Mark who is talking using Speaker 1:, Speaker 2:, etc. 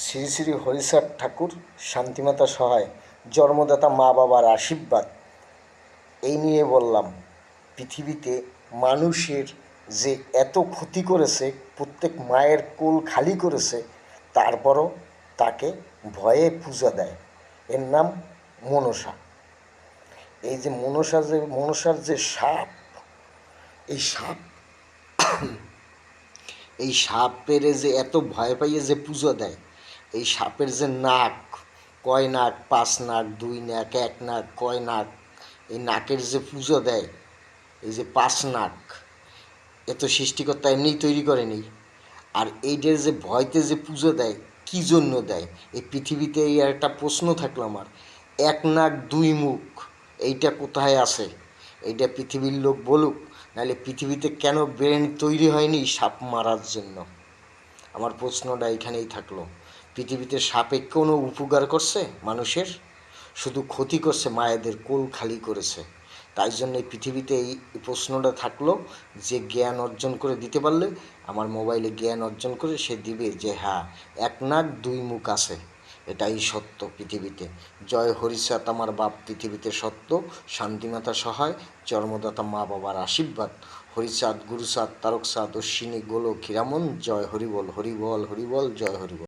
Speaker 1: শ্রী শ্রী হরিচাঁদ ঠাকুর, শান্তিমাতা সহায়, জন্মদাতা মা বাবার আশীর্বাদ, এই নিয়ে বললাম। পৃথিবীতে মানুষের যে এত ক্ষতি করেছে, প্রত্যেক মায়ের কোল খালি করেছে, তারপরও তাকে ভয়ে পূজা দেয়। এর নাম মনসা। এই যে মনসার যে সাপ, এই সাপের যে এত ভয় পাইয়ে যে পুজো দেয়, এই সাপের যে নাক, কয় নাক, 5 নাক, 2 নাক, 1 নাক, কয় নাক, এই নাকের যে পুজো দেয়, এই যে 5 নাক, এত সৃষ্টিকর্তা এমনিই তৈরি করেনি। আর এইটার যে ভয়তে যে পুজো দেয়, কী জন্য দেয়? এই পৃথিবীতে এই একটা প্রশ্ন থাকলো আমার, 1 নাক 2 মুখ, এইটা কোথায় আছে? এইটা পৃথিবীর লোক বলুক, নাহলে পৃথিবীতে কেন ব্রেন তৈরি হয়নি সাপ মারার জন্য? আমার প্রশ্নটা এখানেই থাকলো। পৃথিবীতে সাপে কোনো উপকার করছে মানুষের? শুধু ক্ষতি করছে, মায়েদের কোল খালি করেছে। তাই জন্য পৃথিবীতে এই প্রশ্নটা থাকলো, যে জ্ঞান অর্জন করে দিতে পারলে, আমার মোবাইলে জ্ঞান অর্জন করে সে দিবে যে হ্যাঁ, 1 নাক 2 মুখ আছে, এটাই সত্য পৃথিবীতে। জয় হরিচাঁদ আমার বাপ, পৃথিবীতে সত্য, শান্তিমাতা সহায়, জন্মদাতা মা বাবার আশীর্বাদ। হরিচাঁদ, গুরুচাঁদ, তারকচাঁদ, অশ্বিনী, গোলক, হীরামন, জয় হরিবল, হরিবল, হরিবল, জয় হরিবল।